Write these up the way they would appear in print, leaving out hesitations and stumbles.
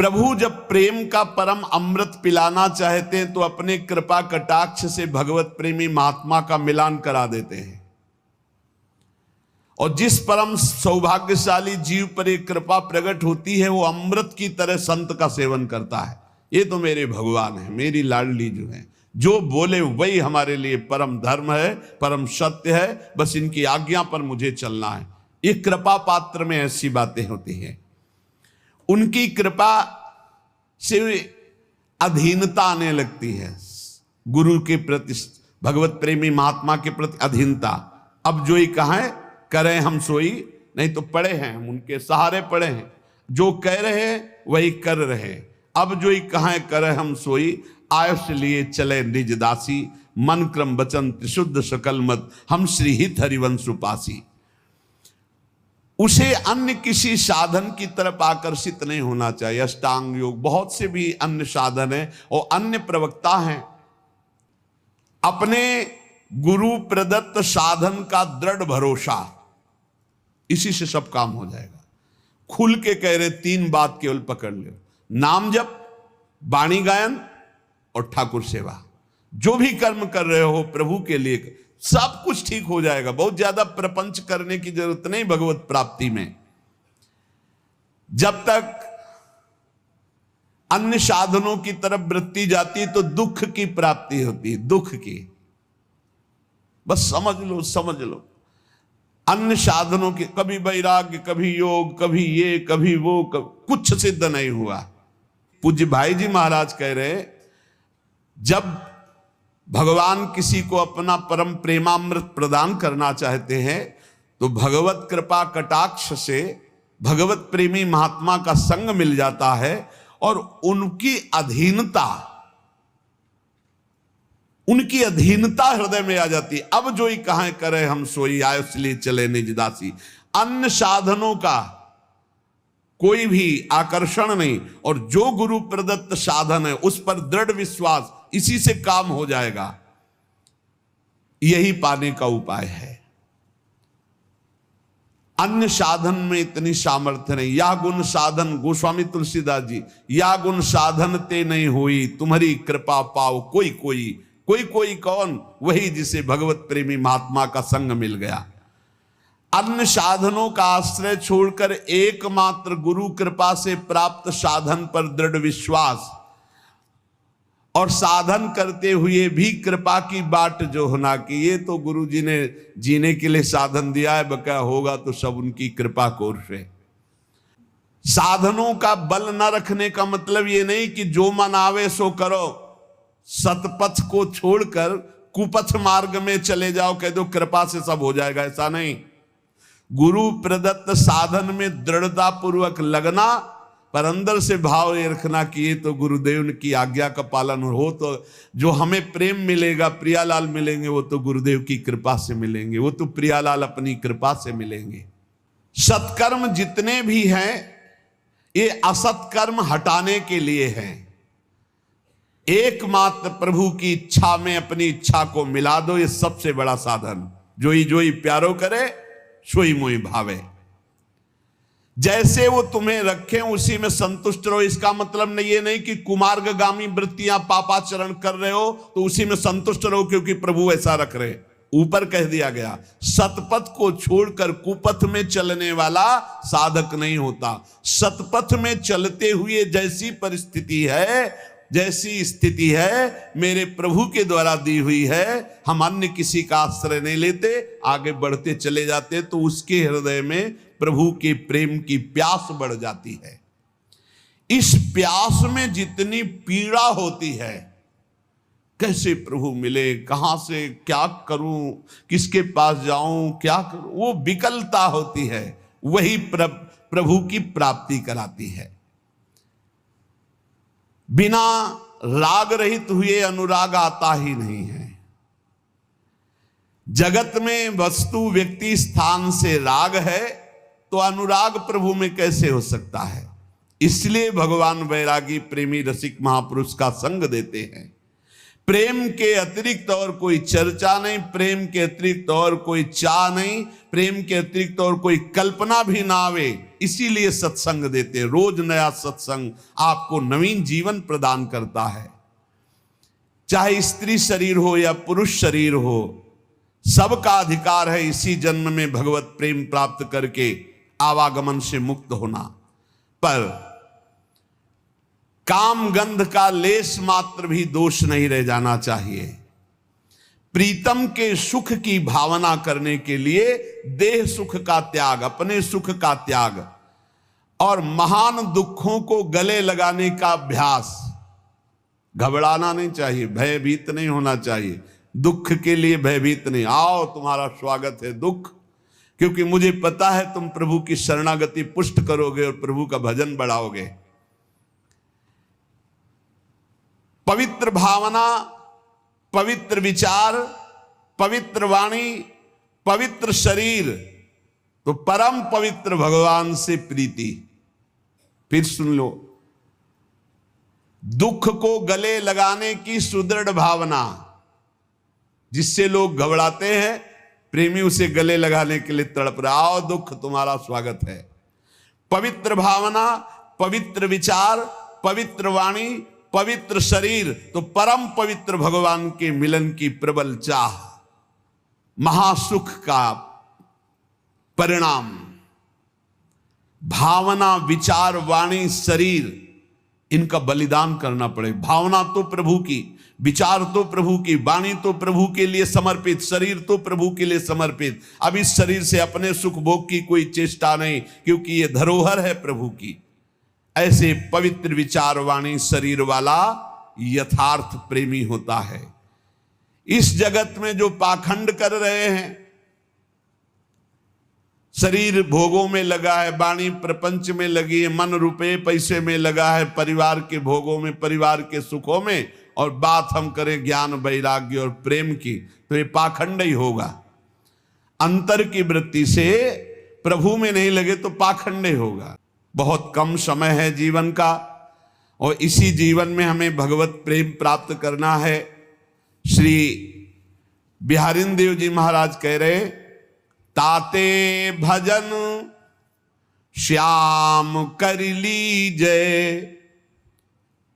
प्रभु जब प्रेम का परम अमृत पिलाना चाहते हैं तो अपने कृपा कटाक्ष से भगवत प्रेमी महात्मा का मिलान करा देते हैं। और जिस परम सौभाग्यशाली जीव पर एक कृपा प्रकट होती है वो अमृत की तरह संत का सेवन करता है। ये तो मेरे भगवान है, मेरी लाडली जो है, जो बोले वही हमारे लिए परम धर्म है, परम सत्य है, बस इनकी आज्ञा पर मुझे चलना है। ये कृपा पात्र में ऐसी बातें होती हैं। उनकी कृपा से अधीनता आने लगती है, गुरु के प्रति, भगवत प्रेमी महात्मा के प्रति अधीनता। अब जो ही कहें करें हम सोई, नहीं तो पड़े हैं हम उनके सहारे पड़े हैं, जो कह रहे हैं वही कर रहे हैं। अब जो ही कहें करें हम सोई, आयुष लिए चले निज दासी, मन क्रम वचन त्रिशुद्ध सकल मत, हम श्री हित हरिवंश उपासी। उसे अन्य किसी साधन की तरफ आकर्षित नहीं होना चाहिए। अष्टांग योग, बहुत से भी अन्य साधन है और अन्य प्रवक्ता हैं। अपने गुरु प्रदत्त साधन का दृढ़ भरोसा, इसी से सब काम हो जाएगा। खुल के कह रहे, तीन बात केवल पकड़ लो, नाम जप, वाणी गायन और ठाकुर सेवा। जो भी कर्म कर रहे हो प्रभु के लिए, सब कुछ ठीक हो जाएगा। बहुत ज्यादा प्रपंच करने की जरूरत नहीं भगवत प्राप्ति में। जब तक अन्य साधनों की तरफ वृत्ति जाती तो दुख की प्राप्ति होती है, दुख की। बस समझ लो, समझ लो। अन्य साधनों के कभी वैराग्य, कभी योग, कभी ये, कभी वो, कुछ सिद्ध नहीं हुआ। पूज्य भाई जी महाराज कह रहे, जब भगवान किसी को अपना परम प्रेमामृत प्रदान करना चाहते हैं तो भगवत कृपा कटाक्ष से भगवत प्रेमी महात्मा का संग मिल जाता है और उनकी अधीनता हृदय में आ जाती है। अब जो ही कहें करें हम सोई, आयुष लिए चले निज दासी। अन्य साधनों का कोई भी आकर्षण नहीं, और जो गुरु प्रदत्त साधन है उस पर दृढ़ विश्वास, इसी से काम हो जाएगा। यही पाने का उपाय है। अन्य साधन में इतनी सामर्थ्य नहीं। या गुण साधन, गोस्वामी तुलसीदास जी, या गुण साधन ते नहीं हुई, तुम्हारी कृपा पाओ कोई कोई। कोई कोई कौन? वही जिसे भगवत प्रेमी महात्मा का संग मिल गया। अन्य साधनों का आश्रय छोड़कर एकमात्र गुरु कृपा से प्राप्त साधन पर दृढ़ विश्वास, और साधन करते हुए भी कृपा की बाट जो होना कि ये तो गुरु जी ने जीने के लिए साधन दिया है, बका होगा तो सब उनकी कृपा कोर से। साधनों का बल न रखने का मतलब ये नहीं कि जो मन आवे सो करो, सतपथ को छोड़कर कुपथ मार्ग में चले जाओ, कह दो कृपा से सब हो जाएगा, ऐसा नहीं। गुरु प्रदत्त साधन में दृढ़ता पूर्वक लगना, पर अंदर से भाव ये रखना कि ये तो गुरुदेव की आज्ञा का पालन हो, तो जो हमें प्रेम मिलेगा, प्रियालाल मिलेंगे, वो तो गुरुदेव की कृपा से मिलेंगे, वो तो प्रियालाल अपनी कृपा से मिलेंगे। सत्कर्म जितने भी हैं ये असत्कर्म हटाने के लिए हैं। एकमात्र प्रभु की इच्छा में अपनी इच्छा को मिला दो, ये सबसे बड़ा साधन। जोई प्यारो करे सोई मोई भावे। जैसे वो तुम्हें रखें उसी में संतुष्ट रहो। इसका मतलब नहीं, ये नहीं कि कुमार्गगामी वृत्तियां पापाचरण कर रहे हो तो उसी में संतुष्ट रहो क्योंकि प्रभु ऐसा रख रहे। ऊपर कह दिया गया, सतपथ को छोड़कर कुपथ में चलने वाला साधक नहीं होता। सतपथ में चलते हुए जैसी परिस्थिति है, जैसी स्थिति है मेरे प्रभु के द्वारा दी हुई है, हम अन्य किसी का आश्रय नहीं लेते, आगे बढ़ते चले जाते, तो उसके हृदय में प्रभु के प्रेम की प्यास बढ़ जाती है। इस प्यास में जितनी पीड़ा होती है, कैसे प्रभु मिले, कहां से क्या करूं, किसके पास जाऊं, क्या करूं, वो विकलता होती है, वही प्रभु की प्राप्ति कराती है। बिना राग रहित हुए अनुराग आता ही नहीं है। जगत में वस्तु व्यक्ति स्थान से राग है तो अनुराग प्रभु में कैसे हो सकता है। इसलिए भगवान वैरागी प्रेमी रसिक महापुरुष का संग देते हैं। प्रेम के अतिरिक्त और कोई चर्चा नहीं, प्रेम के अतिरिक्त और कोई चाह नहीं, प्रेम के अतिरिक्त और कोई कल्पना भी ना आवे, इसीलिए सत्संग देते। रोज नया सत्संग आपको नवीन जीवन प्रदान करता है। चाहे स्त्री शरीर हो या पुरुष शरीर हो, सबका अधिकार है इसी जन्म में भगवत प्रेम प्राप्त करके आवागमन से मुक्त होना। पर काम गंध का लेस मात्र भी दोष नहीं रह जाना चाहिए। प्रीतम के सुख की भावना करने के लिए देह सुख का त्याग, अपने सुख का त्याग और महान दुखों को गले लगाने का अभ्यास। घबराना नहीं चाहिए, भयभीत नहीं होना चाहिए। दुख के लिए भयभीत नहीं, आओ तुम्हारा स्वागत है दुख, क्योंकि मुझे पता है तुम प्रभु की शरणागति पुष्ट करोगे और प्रभु का भजन बढ़ाओगे। पवित्र भावना, पवित्र विचार, पवित्र वाणी, पवित्र शरीर, तो परम पवित्र भगवान से प्रीति। फिर सुन लो, दुख को गले लगाने की सुदृढ़ भावना, जिससे लोग घबराते हैं, प्रेमी उसे गले लगाने के लिए तड़प रहा। आओ दुख, तुम्हारा स्वागत है। पवित्र भावना, पवित्र विचार, पवित्र वाणी, पवित्र शरीर, तो परम पवित्र भगवान के मिलन की प्रबल चाह, महासुख का परिणाम। भावना, विचार, वाणी, शरीर, इनका बलिदान करना पड़े। भावना तो प्रभु की, विचार तो प्रभु की, वाणी तो प्रभु के लिए समर्पित, शरीर तो प्रभु के लिए समर्पित। अब इस शरीर से अपने सुख भोग की कोई चेष्टा नहीं, क्योंकि ये धरोहर है प्रभु की। ऐसे पवित्र विचार, वाणी, शरीर वाला यथार्थ प्रेमी होता है। इस जगत में जो पाखंड कर रहे हैं, शरीर भोगों में लगा है, वाणी प्रपंच में लगी है, मन रुपए पैसे में लगा है, परिवार के भोगों में, परिवार के सुखों में, और बात हम करें ज्ञान, वैराग्य और प्रेम की, तो ये पाखंड ही होगा। अंतर की वृत्ति से प्रभु में नहीं लगे तो पाखंड ही होगा। बहुत कम समय है जीवन का, और इसी जीवन में हमें भगवत प्रेम प्राप्त करना है। श्री बिहारिन देव जी महाराज कह रहे, ताते भजन श्याम कर लीजय।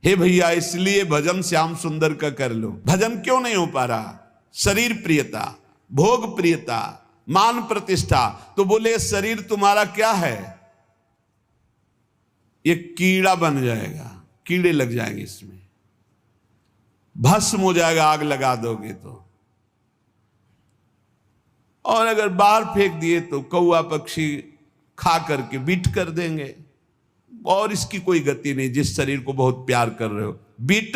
हे भैया, इसलिए भजन श्याम सुंदर का कर लो। भजन क्यों नहीं हो पा रहा? शरीर प्रियता, भोग प्रियता, मान प्रतिष्ठा। तो बोले शरीर तुम्हारा क्या है? ये कीड़ा बन जाएगा, कीड़े लग जाएंगे इसमें, भस्म हो जाएगा आग लगा दोगे तो। और अगर बाहर फेंक दिए तो कौआ पक्षी खा करके बीट कर देंगे, और इसकी कोई गति नहीं। जिस शरीर को बहुत प्यार कर रहे हो, बीट,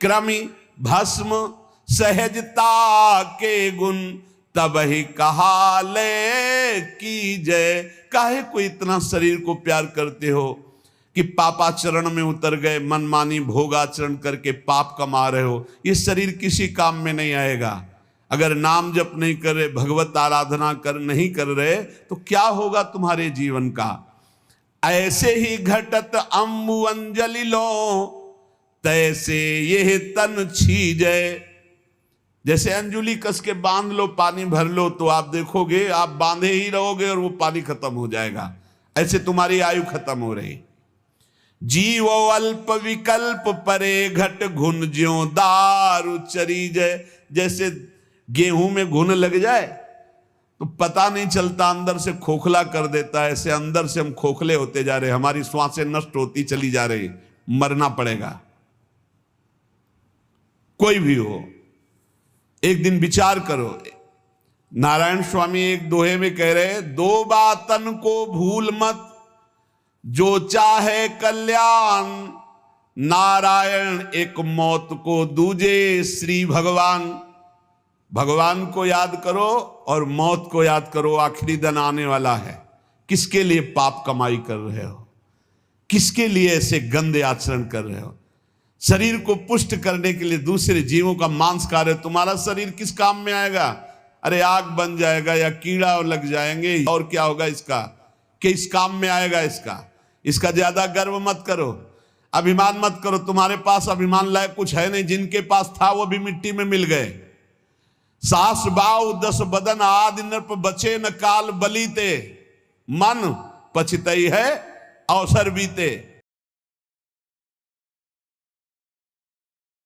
कृमि, भस्म, सहजता के गुण तब ही कहा ले की जय। काहे को इतना शरीर को प्यार करते हो कि पापाचरण में उतर गए, मनमानी भोगाचरण करके पाप कमा रहे हो। ये शरीर किसी काम में नहीं आएगा। अगर नाम जप नहीं कर रहे, भगवत आराधना नहीं कर रहे, तो क्या होगा तुम्हारे जीवन का? ऐसे ही घटत अम्बु अंजलि लो, तैसे ये तन छीजे। जैसे अंजुली कस के बांध लो, पानी भर लो, तो आप देखोगे आप बांधे ही रहोगे और वो पानी खत्म हो जाएगा। ऐसे तुम्हारी आयु खत्म हो रही। जीवो अल्प विकल्प परे घट घुन ज्यों दारु चरी जय। जैसे गेहूं में घुन लग जाए तो पता नहीं चलता, अंदर से खोखला कर देता है। ऐसे अंदर से हम खोखले होते जा रहे, हमारी श्वासें नष्ट होती चली जा रही, मरना पड़ेगा। कोई भी हो, एक दिन विचार करो। नारायण स्वामी एक दोहे में कह रहे, दो बातन को भूल मत, जो चाहे कल्याण, नारायण एक मौत को दूजे श्री भगवान। भगवान को याद करो और मौत को याद करो, आखिरी दिन आने वाला है। किसके लिए पाप कमाई कर रहे हो? किसके लिए ऐसे गंदे आचरण कर रहे हो? शरीर को पुष्ट करने के लिए दूसरे जीवों का मांस खा रहे हो। तुम्हारा शरीर किस काम में आएगा? अरे आग बन जाएगा या कीड़ा लग जाएंगे, और क्या होगा इसका? कि इस काम में आएगा इसका ज्यादा गर्व मत करो, अभिमान मत करो। तुम्हारे पास अभिमान लायक कुछ है नहीं। जिनके पास था वो भी मिट्टी में मिल गए। सास बाव दस बदन आदि नृप बचे न काल बलीते, मन पछतई है अवसर बीते।